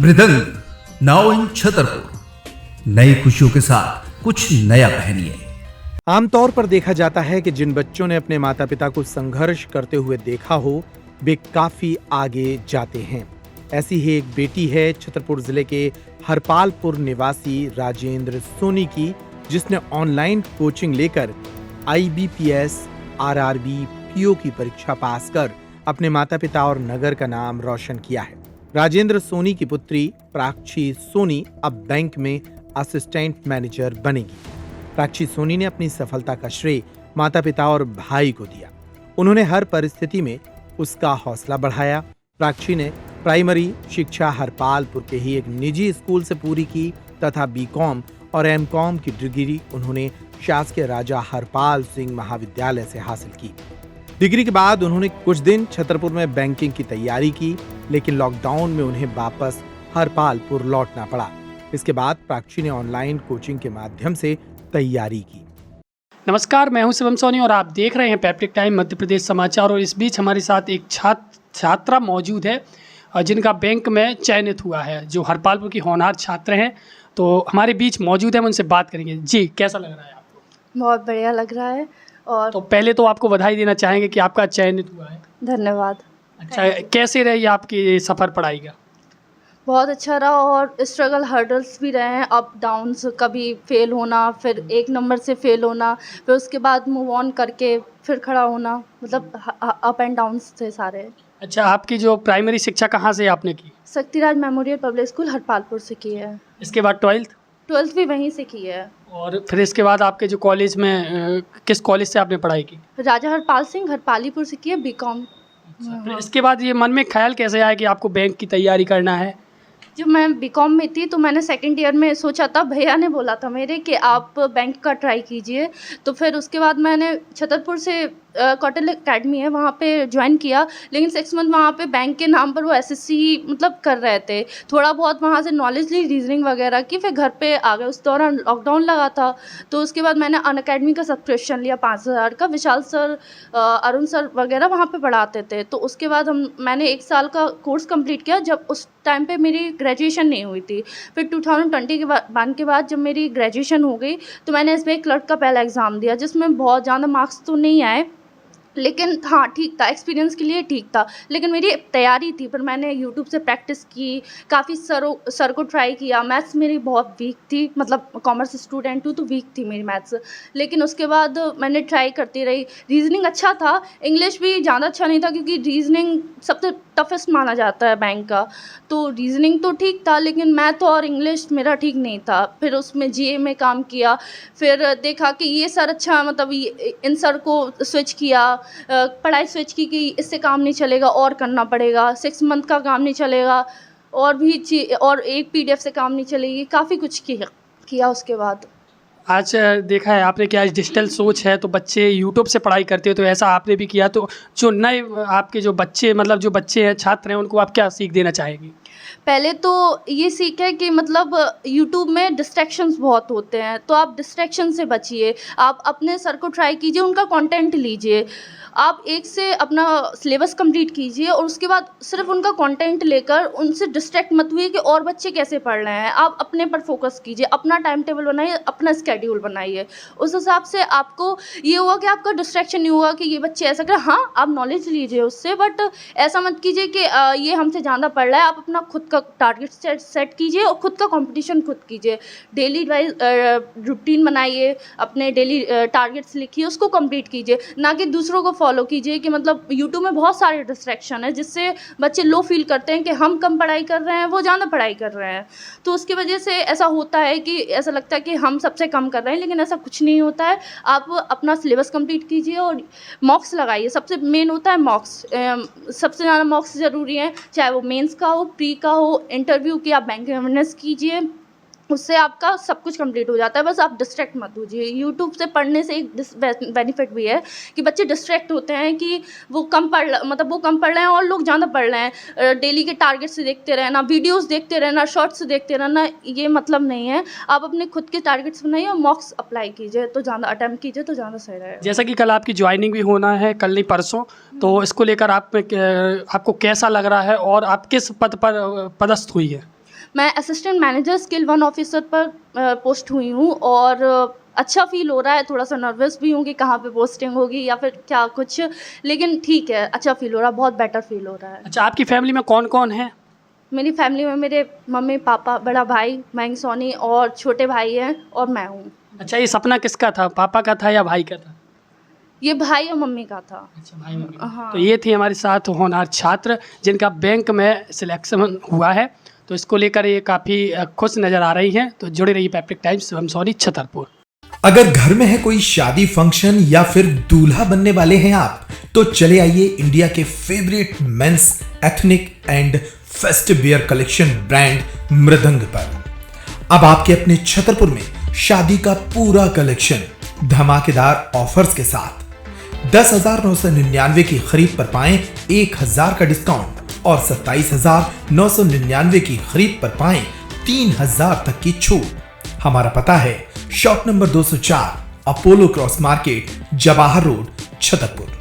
मृदंग now in Chhatarpur. नई खुशियों के साथ कुछ नया पहनिए। आमतौर पर देखा जाता है कि जिन बच्चों ने अपने माता पिता को संघर्ष करते हुए देखा हो वे काफी आगे जाते हैं। ऐसी ही एक बेटी है छतरपुर जिले के हरपालपुर निवासी राजेंद्र सोनी की, जिसने ऑनलाइन कोचिंग लेकर IBPS, RRB, PO की परीक्षा पास कर अपने माता पिता और नगर का नाम रोशन किया है। राजेंद्र सोनी की पुत्री प्राक्षी सोनी अब बैंक में असिस्टेंट मैनेजर बनेगी। प्राक्षी सोनी ने अपनी सफलता का श्रेय माता पिता और भाई को दिया। उन्होंने हर परिस्थिति में उसका हौसला बढ़ाया। प्राक्षी ने प्राइमरी शिक्षा हरपालपुर के ही एक निजी स्कूल से पूरी की तथा BCom और MCom की डिग्री उन्होंने शासकीय राजा हरपाल सिंह महाविद्यालय से हासिल की। डिग्री के बाद उन्होंने कुछ दिन छतरपुर में बैंकिंग की तैयारी की, लेकिन लॉकडाउन में उन्हें वापस हरपालपुर लौटना पड़ा। इसके बाद प्राक्षी ने ऑनलाइन कोचिंग के माध्यम से तैयारी की। नमस्कार, मैं हूं शिवम सोनी और आप देख रहे हैं पैप्टिक टाइम मध्य प्रदेश समाचार। और इस बीच हमारे साथ एक छात्रा मौजूद है जिनका बैंक में चयनित हुआ है, जो हरपालपुर की होनहार छात्र हैं। तो हमारे बीच मौजूद है, हम उनसे बात करेंगे। जी, कैसा लग रहा है आपको? बहुत बढ़िया लग रहा है। और तो पहले तो आपको बधाई देना चाहेंगे कि आपका चयनित हुआ है। धन्यवाद। अच्छा, कैसे रही आपकी सफ़र पढ़ाई का? बहुत अच्छा रहा और स्ट्रगल हर्डल्स भी रहे हैं, अप डाउन्स, कभी फेल होना, फिर 1 नंबर से फेल होना, फिर उसके बाद मूव ऑन करके फिर खड़ा होना, मतलब अप एंड डाउन्स थे सारे। अच्छा, आपकी जो प्राइमरी शिक्षा कहाँ से आपने की? Shaktiraj memorial public school Harpalpur से की है। इसके बाद 12th भी वहीं से की है। और फिर इसके बाद आपके जो कॉलेज में किस कॉलेज से आपने पढ़ाई की? राजा हरपाल सिंह हरपालीपुर से की है BCom। फिर इसके बाद ये मन में ख्याल कैसे आया कि आपको बैंक की तैयारी करना है? जब मैं BCom में थी तो मैंने सेकंड ईयर में सोचा था, भैया ने बोला था मेरे कि आप बैंक का ट्राई कीजिए। तो फिर उसके बाद मैंने छतरपुर से कौटिल्य एकेडमी है वहाँ पे ज्वाइन किया, लेकिन 6 मंथ वहाँ पे बैंक के नाम पर वो SSC मतलब कर रहे थे। थोड़ा बहुत वहाँ से नॉलेज ली रीजनिंग वगैरह की, फिर घर पे आ गए। उस दौरान लॉकडाउन लगा था, तो उसके बाद मैंने अनअकैडमी का सब्सक्रिप्शन लिया 5000 का। विशाल सर, अरुण सर वगैरह वहाँ पे पढ़ाते थे। तो उसके बाद मैंने 1 साल का कोर्स कंप्लीट किया, जब उस टाइम पे मेरी ग्रेजुएशन नहीं हुई थी। फिर 2020 के बाद जब मेरी ग्रेजुएशन हो गई तो मैंने SBI क्लर्क का पहला एग्ज़ाम दिया, जिसमें बहुत ज़्यादा मार्क्स तो नहीं आए, लेकिन हाँ ठीक था, एक्सपीरियंस के लिए ठीक था। लेकिन मेरी तैयारी थी, फिर मैंने यूट्यूब से प्रैक्टिस की, काफ़ी सर को ट्राई किया। मैथ्स मेरी बहुत वीक थी, मतलब कॉमर्स स्टूडेंट हूँ तो वीक थी मेरी मैथ्स। लेकिन उसके बाद मैंने ट्राई करती रही। रीजनिंग अच्छा था, इंग्लिश भी ज़्यादा अच्छा नहीं था, क्योंकि रीजनिंग सबसे टफेस्ट माना जाता है बैंक का। तो रीजनिंग तो ठीक था, लेकिन मैथ और इंग्लिश मेरा ठीक नहीं था। फिर उसमें GA में काम किया, फिर देखा कि ये सर अच्छा, मतलब इन सर को स्विच किया, पढ़ाई स्विच की कि इससे काम नहीं चलेगा और करना पड़ेगा, 6 मंथ का काम नहीं चलेगा, और भी और एक PDF से काम नहीं चलेगी, काफ़ी कुछ किया उसके बाद। आज देखा है आपने कि आज डिजिटल सोच है, तो बच्चे यूट्यूब से पढ़ाई करते हैं, तो ऐसा आपने भी किया। तो जो नए आपके जो बच्चे हैं, छात्र हैं, उनको आप क्या सीख देना चाहेंगी? पहले तो ये सीख है कि मतलब यूट्यूब में डिस्ट्रैक्शंस बहुत होते हैं, तो आप डिस्ट्रैक्शन से बचिए। आप अपने सर को ट्राई कीजिए, उनका कंटेंट लीजिए। आप एक से अपना सिलेबस कंप्लीट कीजिए और उसके बाद सिर्फ उनका कंटेंट लेकर उनसे डिस्ट्रैक्ट मत हुए कि और बच्चे कैसे पढ़ रहे हैं। आप अपने पर फोकस कीजिए, अपना टाइम टेबल बनाइए, अपना स्केड्यूल बनाइए। उस हिसाब से आपको ये होगा कि आपका डिस्ट्रैक्शन नहीं होगा कि ये बच्चे ऐसा करें। हाँ, आप नॉलेज लीजिए उससे, बट ऐसा मत कीजिए कि ये हमसे ज़्यादा पढ़ रहा है। आप अपना खुद का टारगेट सेट कीजिए और खुद का कंपटीशन खुद कीजिए। डेली वाइज रूटीन बनाइए, अपने डेली टारगेट्स लिखिए, उसको कंप्लीट कीजिए, ना कि दूसरों को फॉलो कीजिए। कि मतलब यूट्यूब में बहुत सारे डिस्ट्रैक्शन है, जिससे बच्चे लो फील करते हैं कि हम कम पढ़ाई कर रहे हैं, वो ज़्यादा पढ़ाई कर रहे हैं। तो उसकी वजह से ऐसा होता है कि ऐसा लगता है कि हम सबसे कम कर रहे हैं, लेकिन ऐसा कुछ नहीं होता है। आप अपना सिलेबस कंप्लीट कीजिए और मॉक्स लगाइए। सबसे मेन होता है मॉक्स, सबसे ज़्यादा मॉक्स ज़रूरी है, चाहे वो मेंस का हो, प्री का हो, इंटरव्यू की। आप बैंक अवेयरनेस कीजिए, उससे आपका सब कुछ कंप्लीट हो जाता है। बस आप डिस्ट्रैक्ट मत होइए। यूट्यूब से पढ़ने से एक बेनिफिट भी है कि बच्चे डिस्ट्रैक्ट होते हैं कि वो कम पढ़ रहे हैं और लोग ज़्यादा पढ़ रहे हैं। डेली के टारगेट से देखते रहना, वीडियोस देखते रहना, शॉर्ट्स देखते रहना, ये मतलब नहीं है। आप अपने खुद के टारगेट्स बनाइए और मॉक्स अप्लाई कीजिए, तो ज़्यादा अटैम्प्ट कीजिए तो ज़्यादा सही रहेगा। जैसा कि कल आपकी ज्वाइनिंग भी होना है, कल नहीं परसों, तो इसको लेकर आपको कैसा लग रहा है और आप किस पद पर पदस्थ हुई है? मैं असिस्टेंट मैनेजर स्किल 1 ऑफिसर पर पोस्ट हुई हूँ और अच्छा फील हो रहा है। थोड़ा सा नर्वस भी हूँ कि कहाँ पे पोस्टिंग होगी या फिर क्या कुछ, लेकिन ठीक है, अच्छा फील हो रहा है, बहुत बेटर फील हो रहा है। अच्छा, आपकी फैमिली में कौन कौन है? मेरी फैमिली में मेरे मम्मी पापा, बड़ा भाई मयंक सोनी और छोटे भाई हैं और मैं हूँ। अच्छा, ये सपना किसका था, पापा का था या भाई का था? ये भाई और मम्मी का था। अच्छा, भाई मम्मी का। हाँ। तो ये थी हमारे साथ होनहार छात्र जिनका बैंक में सिलेक्शन हुआ है, तो इसको लेकर ये काफ़ी खुश नज़र आ रही हैं। तो जुड़े रहिए पैप्टिक टाइम्स शिवम सोनी, छतरपुर। अगर घर में है कोई शादी फंक्शन या फिर दूल्हा बनने वाले हैं आप, तो चले आइए इंडिया के favourite men's ethnic and festive wear collection brand Mridang पर। अब आपके अपने छतरपुर में शादी का पूरा कलेक्शन धमाकेदार ऑफर्स के साथ 10,999 की खरीद पर पाएं 1,000 का डिस्काउंट और 27,999 की खरीद पर पाएं 3,000 तक की छूट। हमारा पता है shop number 204, Apollo cross market, Jawahar road, Chhatarpur.